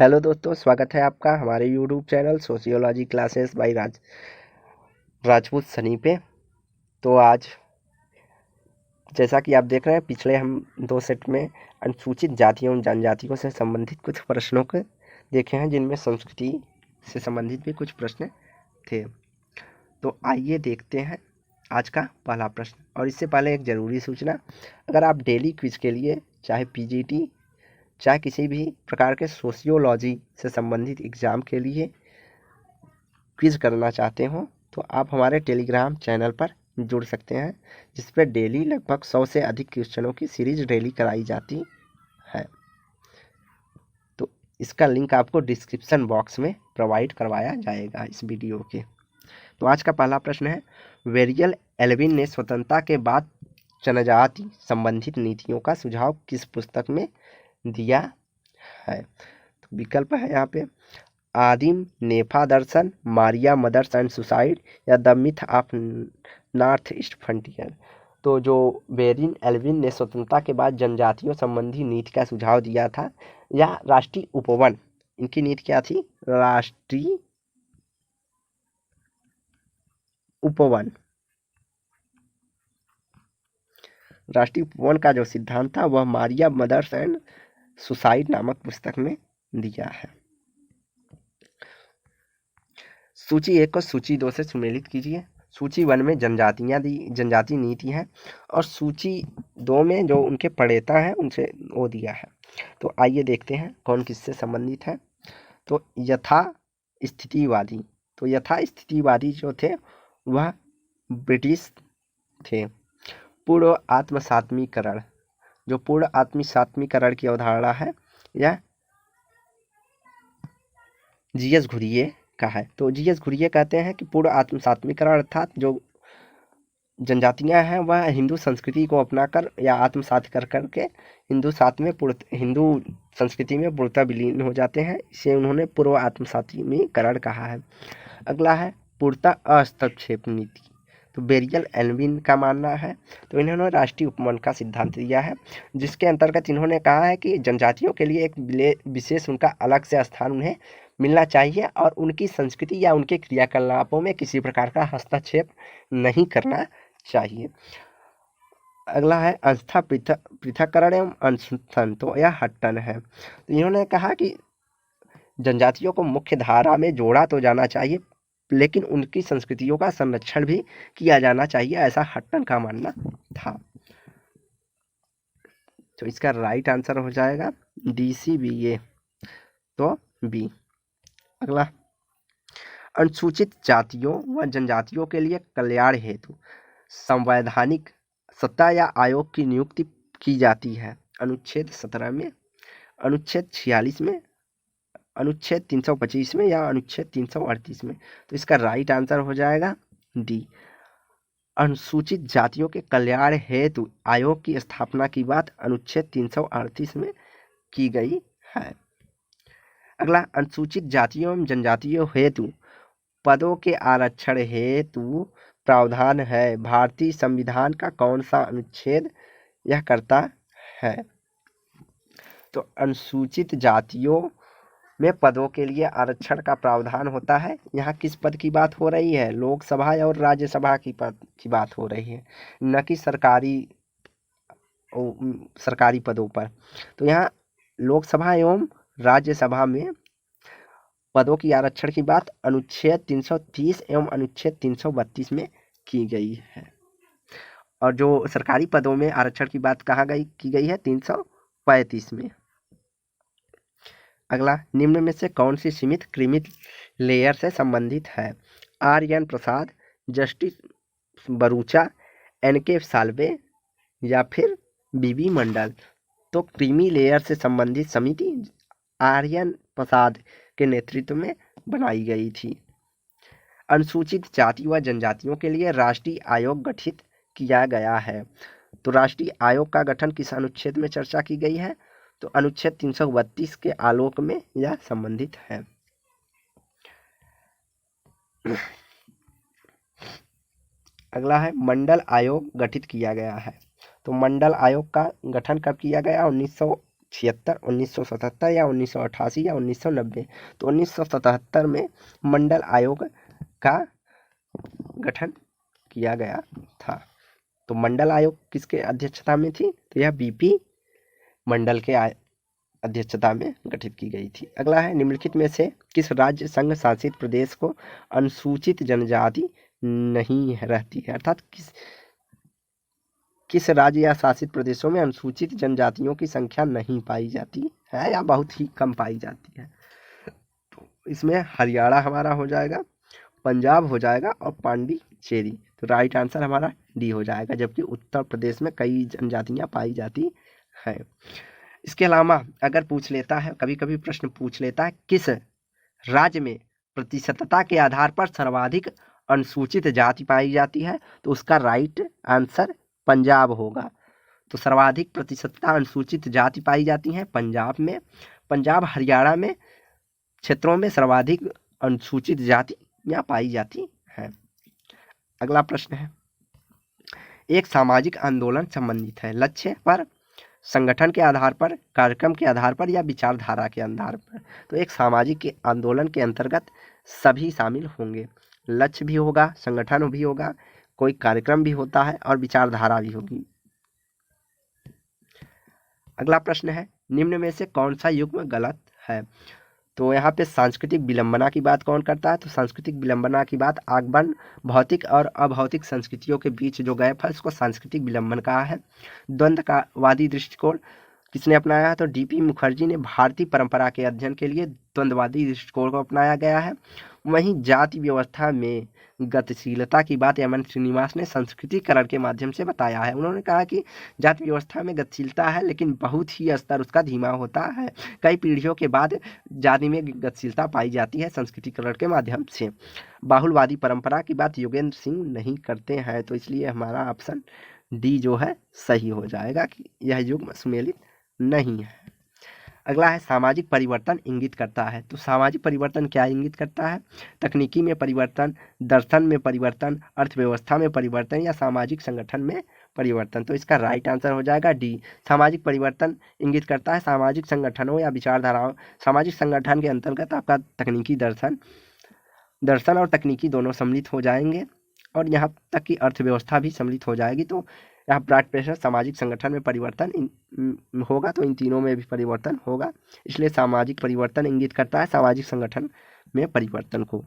Hello दोस्तों, स्वागत है आपका हमारे YouTube channel sociology classes bye Rajput Sunny पे। तो आज जैसा कि आप देख रहे हैं, पिछले हम 2 सेट में अनुसूचित जातियों एवं जनजातियों से संबंधित कुछ प्रश्नों को देखे हैं, जिनमें संस्कृति से संबंधित भी कुछ प्रश्न थे। तो आइए देखते हैं आज का पहला प्रश्न। और इससे पहले एक ज़रूरी सूचना, अगर आप डेली क्विज के लिए चाहे पीजीटी चाहे किसी भी प्रकार के सोशियोलॉजी से संबंधित एग्ज़ाम के लिए क्विज करना चाहते हो तो आप हमारे टेलीग्राम चैनल पर जुड़ सकते हैं, जिस पर डेली लगभग 100 से अधिक क्वेश्चनों की सीरीज डेली कराई जाती है। तो इसका लिंक आपको डिस्क्रिप्शन बॉक्स में प्रोवाइड करवाया जाएगा इस वीडियो के। तो आज का पहला प्रश्न है, वेरियल एल्विन ने स्वतंत्रता के बाद जनजाति संबंधित नीतियों का सुझाव किस पुस्तक में दिया है? तो विकल्प है यहाँ पे आदिम नेफा दर्शन, मारिया मदर्स एंड सुसाइड या the myth of north east frontier. तो जो वेरिन एल्विन ने स्वतंत्रता के बाद जनजातियों संबंधी नीति का सुझाव दिया था, या राष्ट्रीय उपवन, इनकी नीति क्या थी? राष्ट्रीय उपवन। राष्ट्रीय उपवन का जो सिद्धांत था वह मारिया मदर्स एंड सुसाइड नामक पुस्तक में दिया है। सूची 1 को सूची 2 से सुमेलित कीजिए। सूची 1 में जनजाति नीति है, और सूची 2 में जो उनके प्रणेता हैं उनसे वो दिया है। तो आइए देखते हैं कौन किससे संबंधित है। तो यथा स्थितिवादी, तो यथा स्थितिवादी जो थे वह ब्रिटिश थे। पूर्व आत्मसात्मीकरण, जो पूर्व आत्मसात्मीकरण की अवधारणा है यह जीएस घुरिये का है। तो जीएस घुरिये कहते हैं कि पूर्व आत्मसात्मीकरण अर्थात जो जनजातियां हैं वह हिंदू संस्कृति को अपनाकर या आत्मसात कर करके हिंदू संस्कृति में पूर्णतः विलीन हो जाते हैं। इसे उन्होंने पूर्व आत्मसात्मीकरण कहा है। अगला है पूर्णतः हस्तक्षेप नीति। तो बेरियल एल्विन का मानना है, तो इन्होंने राष्ट्रीय उपवन का सिद्धांत दिया है, जिसके अंतर्गत इन्होंने कहा है कि जनजातियों के लिए एक विशेष उनका अलग से स्थान उन्हें मिलना चाहिए और उनकी संस्कृति या उनके क्रियाकलापों में किसी प्रकार का हस्तक्षेप नहीं करना चाहिए। अगला है अंशतः पृथक्करण एवं अनुशंसन, तो यह हट्टन है। तो इन्होंने कहा कि जनजातियों को मुख्य धारा में जोड़ा तो जाना चाहिए, लेकिन उनकी संस्कृतियों का संरक्षण भी किया जाना चाहिए, ऐसा हट्टन का मानना था। तो इसका राइट आंसर हो जाएगा DCBA, तो बी। अगला, अनुसूचित जातियों व जनजातियों के लिए कल्याण हेतु संवैधानिक सत्ता या आयोग की नियुक्ति की जाती है। अनुच्छेद 17 में, अनुच्छेद 46 में, अनुच्छेद 325 में या अनुच्छेद 338 में। तो इसका राइट आंसर हो जाएगा डी। अनुसूचित जातियों के कल्याण हेतु आयोग की स्थापना की बात अनुच्छेद 338 में की गई है। अगला, अनुसूचित जातियों एवं जनजातियों हेतु पदों के आरक्षण हेतु प्रावधान है। भारतीय संविधान का कौन सा अनुच्छेद यह करता है? तो अनुसूचित जातियों में पदों के लिए आरक्षण का प्रावधान होता है। यहाँ किस पद की बात हो रही है? लोकसभा और राज्यसभा की पद की बात हो रही है, न कि सरकारी पदों पर। तो यहाँ लोकसभा एवं राज्यसभा में पदों की आरक्षण की बात अनुच्छेद 330 एवं अनुच्छेद 332 में की गई है, और जो सरकारी पदों में आरक्षण की बात की गई है 335 में। अगला, निम्न में से कौन सी सीमित क्रीमित लेयर से संबंधित है? RN प्रसाद, जस्टिस बरूचा, NK साल्वे या फिर BB मंडल। तो क्रीमी लेयर से संबंधित समिति RN प्रसाद के नेतृत्व में बनाई गई थी। अनुसूचित जाति व जनजातियों के लिए राष्ट्रीय आयोग गठित किया गया है। तो राष्ट्रीय आयोग का गठन किस अनुच्छेद में चर्चा की गई है? तो अनुच्छेद 332 के आलोक में यह संबंधित है। अगला है मंडल आयोग गठित किया गया है। तो मंडल आयोग का गठन कब किया गया? 1976, 1977 या 1988 या 1990? तो 1977 में मंडल आयोग का गठन किया गया था। तो मंडल आयोग किसके अध्यक्षता में थी? तो यह बीपी मंडल के अध्यक्षता में गठित की गई थी। अगला है, निम्नलिखित में से किस राज्य संघ शासित प्रदेश को अनुसूचित जनजाति नहीं रहती है? अर्थात किस राज्य या शासित प्रदेशों में अनुसूचित जनजातियों की संख्या नहीं पाई जाती है या बहुत ही कम पाई जाती है? तो इसमें हरियाणा हमारा हो जाएगा, पंजाब हो जाएगा और पांडिचेरी। तो राइट आंसर हमारा डी हो जाएगा, जबकि उत्तर प्रदेश में कई जनजातियां पाई जाती हैं। इसके अलावा अगर पूछ लेता है, कभी कभी प्रश्न पूछ लेता है, किस राज्य में प्रतिशतता के आधार पर सर्वाधिक अनुसूचित जाति पाई जाती है? तो उसका राइट आंसर पंजाब होगा। तो सर्वाधिक प्रतिशतता अनुसूचित जाति पाई जाती है पंजाब में। पंजाब हरियाणा में क्षेत्रों में सर्वाधिक अनुसूचित जातियां पाई जाती हैं। अगला प्रश्न है, एक सामाजिक आंदोलन संबंधित है लक्ष्य पर, संगठन के आधार पर, कार्यक्रम के आधार पर या विचारधारा के आधार पर? तो एक सामाजिक आंदोलन के अंतर्गत सभी शामिल होंगे, लक्ष्य भी होगा, संगठन भी होगा, कोई कार्यक्रम भी होता है और विचारधारा भी होगी। अगला प्रश्न है, निम्न में से कौन सा युग्म गलत है? तो यहाँ पे सांस्कृतिक विलंबना की बात कौन करता है? तो सांस्कृतिक विलंबना की बात आगमन भौतिक और अभौतिक संस्कृतियों के बीच जो गैप है उसको सांस्कृतिक विलंबन कहा है। द्वंद्ववादी दृष्टिकोण किसने अपनाया है? तो डीपी मुखर्जी ने भारतीय परंपरा के अध्ययन के लिए द्वंद्ववादी दृष्टिकोण को अपनाया गया है। वहीं जाति व्यवस्था में गतिशीलता की बात एम एन श्रीनिवास ने संस्कृतिकरण के माध्यम से बताया है। उन्होंने कहा कि जाति व्यवस्था में गतिशीलता है लेकिन बहुत ही स्तर उसका धीमा होता है, कई पीढ़ियों के बाद जाति में गतिशीलता पाई जाती है संस्कृतिकरण के माध्यम से। बाहुलवादी परंपरा की बात योगेंद्र सिंह नहीं करते हैं, तो इसलिए हमारा ऑप्शन डी जो है सही हो जाएगा कि यह युग्म सुमेलित नहीं है। अगला है, सामाजिक परिवर्तन इंगित करता है। तो सामाजिक परिवर्तन क्या इंगित करता है? तकनीकी में परिवर्तन, दर्शन में परिवर्तन, अर्थव्यवस्था में परिवर्तन या सामाजिक संगठन में परिवर्तन? तो इसका राइट आंसर हो जाएगा डी, सामाजिक परिवर्तन इंगित करता है सामाजिक संगठनों या विचारधाराओं। सामाजिक संगठन के अंतर्गत आपका तकनीकी दर्शन और तकनीकी दोनों सम्मिलित हो जाएंगे और यहाँ तक कि अर्थव्यवस्था भी सम्मिलित हो जाएगी। तो यहाँ ब्लड प्रेशर सामाजिक संगठन में परिवर्तन होगा, तो इन तीनों में भी परिवर्तन होगा, इसलिए सामाजिक परिवर्तन इंगित करता है सामाजिक संगठन में परिवर्तन को।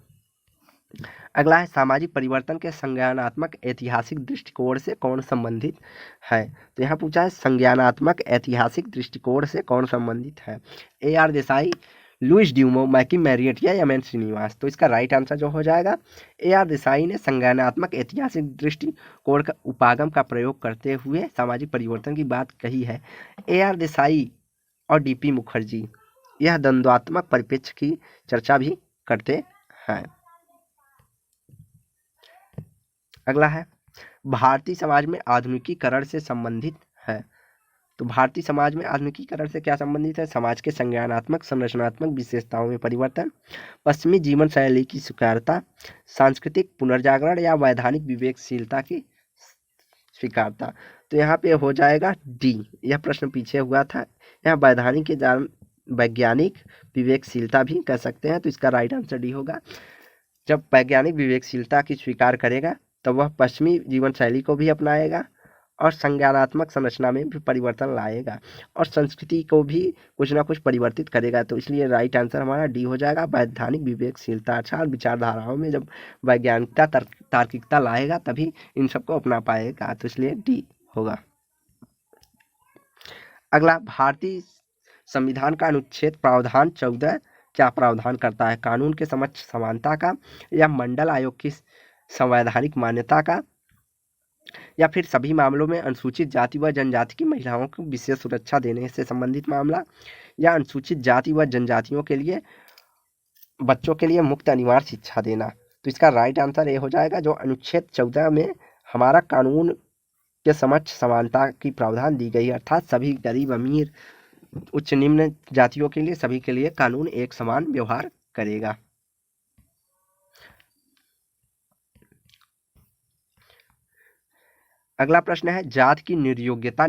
अगला है, सामाजिक परिवर्तन के संज्ञानात्मक ऐतिहासिक दृष्टिकोण से कौन संबंधित है? तो यहाँ पूछा है संज्ञानात्मक ऐतिहासिक दृष्टिकोण से कौन संबंधित है? A R Desai, Louis Dumont, McKim Marriott या एम एन श्रीनिवास? तो इसका राइट आंसर जो हो जाएगा ए आर देसाई ने संज्ञानात्मक ऐतिहासिक दृष्टिकोण का उपागम का प्रयोग करते हुए सामाजिक परिवर्तन की बात कही है। ए आर देसाई और डीपी मुखर्जी यह द्वंद्वात्मक परिप्रेक्ष्य की चर्चा भी करते हैं। अगला है, भारतीय समाज में आधुनिकीकरण से संबंधित है। तो भारतीय समाज में आधुनिकीकरण से क्या संबंधित है? समाज के संज्ञानात्मक संरचनात्मक विशेषताओं में परिवर्तन, पश्चिमी जीवन शैली की स्वीकारता, सांस्कृतिक पुनर्जागरण या वैधानिक विवेकशीलता की स्वीकारता? तो यहाँ पे हो जाएगा डी, यह प्रश्न पीछे हुआ था, यहाँ वैज्ञानिक विवेकशीलता भी कह सकते हैं, तो इसका राइट आंसर डी होगा। जब वैज्ञानिक विवेकशीलता की स्वीकार करेगा तब वह पश्चिमी जीवन शैली को भी अपनाएगा और संज्ञानात्मक संरचना में भी परिवर्तन लाएगा और संस्कृति को भी कुछ ना कुछ परिवर्तित करेगा। तो इसलिए राइट आंसर हमारा डी हो जाएगा, वैधानिक विवेकशीलता। अच्छा, विचारधाराओं में जब वैज्ञानिकता तार्किकता लाएगा तभी इन सबको अपना पाएगा, तो इसलिए डी होगा। अगला, भारतीय संविधान का अनुच्छेद प्रावधान 14 क्या प्रावधान करता है? कानून के समक्ष समानता का, या मंडल आयोग की संवैधानिक मान्यता का, या फिर सभी मामलों में अनुसूचित जाति व जनजाति की महिलाओं को विशेष सुरक्षा देने से संबंधित मामला, या अनुसूचित जाति व जनजातियों के लिए बच्चों के लिए मुफ्त अनिवार्य शिक्षा देना? तो इसका राइट आंसर ये हो जाएगा, जो अनुच्छेद 14 में हमारा कानून के समक्ष समानता की प्रावधान दी गई है, अर्थात सभी गरीब अमीर उच्च निम्न जातियों के लिए सभी के लिए कानून एक समान व्यवहार करेगा। अगला प्रश्न है, जाति की निर्योग्यता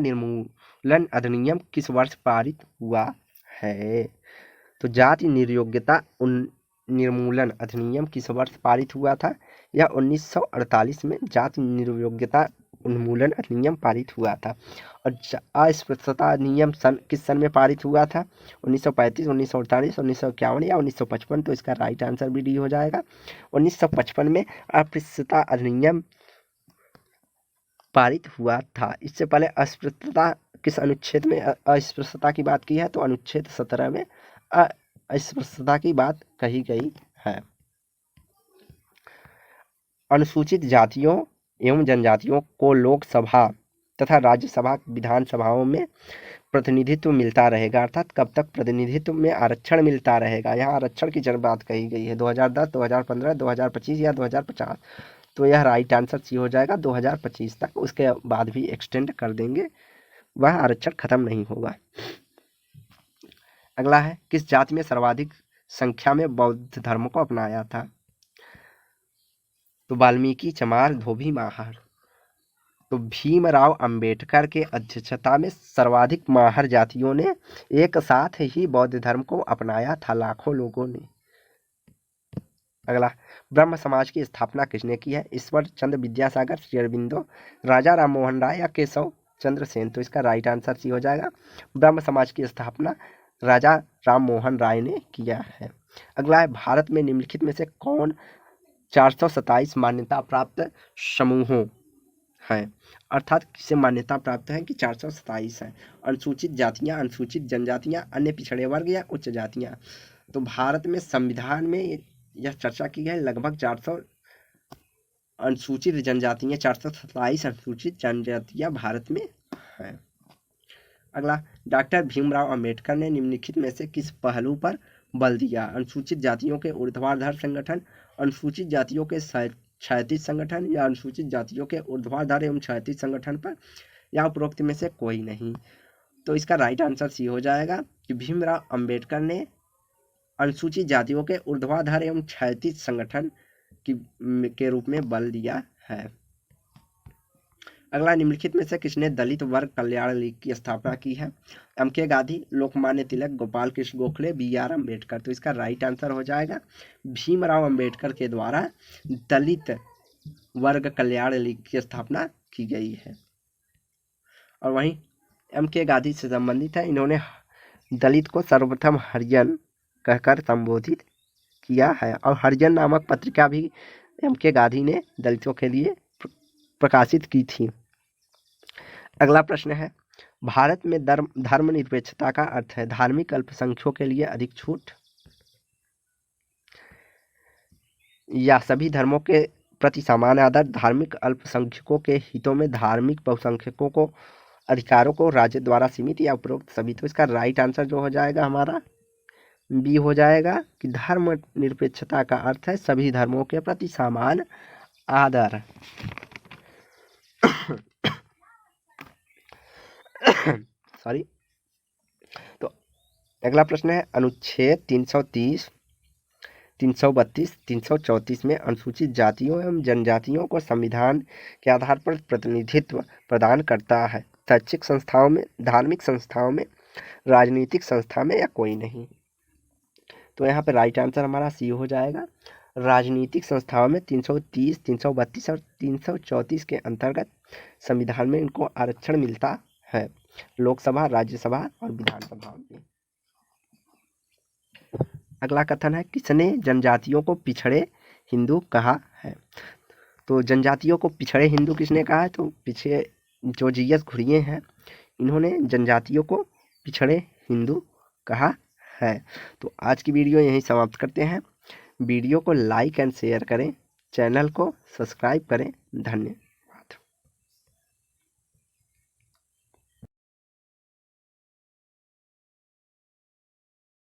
निर्मूलन अधिनियम किस वर्ष पारित हुआ है? तो जाति निर्योग्यता निर्मूलन अधिनियम किस वर्ष पारित हुआ था? यह 1948 में जाति निर्योग्यता उन्मूलन अधिनियम पारित हुआ था। और अस्पृश्यता अधिनियम किस सन में पारित हुआ था? 1935, 1948, 1951 या 1955? तो इसका राइट आंसर भी डी हो जाएगा। 1955 में अस्पृश्यता अधिनियम पारित हुआ था। इससे पहले अस्पृश्यता किस अनुच्छेद में अस्पृश्यता की बात की है? तो अनुच्छेद 17 में अस्पृश्यता की बात कही गई है। अनुसूचित जातियों एवं जनजातियों को लोकसभा तथा राज्यसभा विधानसभाओं में प्रतिनिधित्व मिलता रहेगा, अर्थात कब तक प्रतिनिधित्व में आरक्षण मिलता रहेगा? यहाँ आरक्षण की जब बात कही गई है 2010, 2015, 2025 या 2050? तो यह राइट आंसर सी हो जाएगा 2025 तक। उसके बाद भी एक्सटेंड कर देंगे, वह आरक्षण खत्म नहीं होगा। अगला है, किस जाति में सर्वाधिक संख्या में बौद्ध धर्म को अपनाया था? तो वाल्मीकि, चमार, धोबी, माहर। तो भीमराव अंबेडकर के अध्यक्षता में सर्वाधिक माहर जातियों ने एक साथ ही बौद्ध धर्म को अपनाया था, लाखों लोगों ने। अगला, ब्रह्म समाज की स्थापना किसने की है? ईश्वर चंद्र विद्यासागर, श्री अरबिंदो, राजा राम मोहन राय या केशव चंद्र सेन? तो इसका राइट आंसर सी हो जाएगा, ब्रह्म समाज की स्थापना राजा राम मोहन राय ने किया है। अगला है, भारत में निम्नलिखित में से कौन 427 मान्यता प्राप्त समूहों है? अर्थात किसे मान्यता प्राप्त है कि 427 है? अनुसूचित जातियां, अनुसूचित जनजातियां, अन्य पिछड़े वर्ग या उच्च जातियां? तो भारत में संविधान में यह चर्चा की है, लगभग 400 अनुसूचित जनजातियां, 427 अनुसूचित जनजातियां भारत में है। अगला, डॉक्टर भीमराव अंबेडकर ने निम्नलिखित में से किस पहलू पर बल दिया? अनुसूचित जातियों के ऊर्ध्वाधर संगठन, अनुसूचित जातियों के क्षैतिज संगठन या अनुसूचित जातियों के ऊर्ध्वाधर एवं क्षैतिज संगठन पर, या उपरोक्त में से कोई नहीं? तो इसका राइट आंसर सी हो जाएगा कि भीमराव अंबेडकर ने अनुसूचित जातियों के ऊर्ध्वाधर एवं क्षैतिज संगठन के रूप में बल दिया है। अगला, निम्नलिखित में से किसने दलित वर्ग कल्याण लीग की स्थापना की है? एम.के. गांधी, लोकमान्य तिलक, गोपाल कृष्ण गोखले, बी.आर. अम्बेडकर? तो इसका राइट आंसर हो जाएगा भीमराव अंबेडकर के द्वारा दलित वर्ग कल्याण लीग की स्थापना की गई है। और वहीं एम.के. गांधी से संबंधित है, इन्होंने दलित को सर्वप्रथम हरिजन कहकर संबोधित किया है, और हरिजन नामक पत्रिका भी एम.के. गांधी ने दलितों के लिए प्रकाशित की थी। अगला प्रश्न है, भारत में धर्मनिरपेक्षता का अर्थ है धार्मिक अल्पसंख्यकों के लिए अधिक छूट, या सभी धर्मों के प्रति समान आदर, धार्मिक अल्पसंख्यकों के हितों में धार्मिक बहुसंख्यकों को अधिकारों को राज्य द्वारा सीमित, या उपरोक्त सभी? तो इसका राइट आंसर जो हो जाएगा हमारा बी हो जाएगा कि धर्मनिरपेक्षता का अर्थ है सभी धर्मों के प्रति समान आदर। सॉरी। तो अगला प्रश्न है, अनुच्छेद 330, 332, 334 में अनुसूचित जातियों एवं जनजातियों को संविधान के आधार पर प्रतिनिधित्व प्रदान करता है? शैक्षिक संस्थाओं में, धार्मिक संस्थाओं में, राजनीतिक संस्था में, या कोई नहीं? तो यहाँ पे राइट आंसर हमारा सी हो जाएगा, राजनीतिक संस्थाओं में 330, 332 और 334 के अंतर्गत संविधान में इनको आरक्षण मिलता है, लोकसभा, राज्यसभा और विधानसभा में। अगला कथन है, किसने जनजातियों को पिछड़े हिंदू कहा है? तो जनजातियों को पिछड़े हिंदू किसने कहा है? तो पीछे जो जी.एस. घुरिये हैं, इन्होंने जनजातियों को पिछड़े हिंदू कहा है। तो आज की वीडियो यहीं समाप्त करते हैं। वीडियो को लाइक एंड शेयर करें, चैनल को सब्सक्राइब करें। धन्यवाद।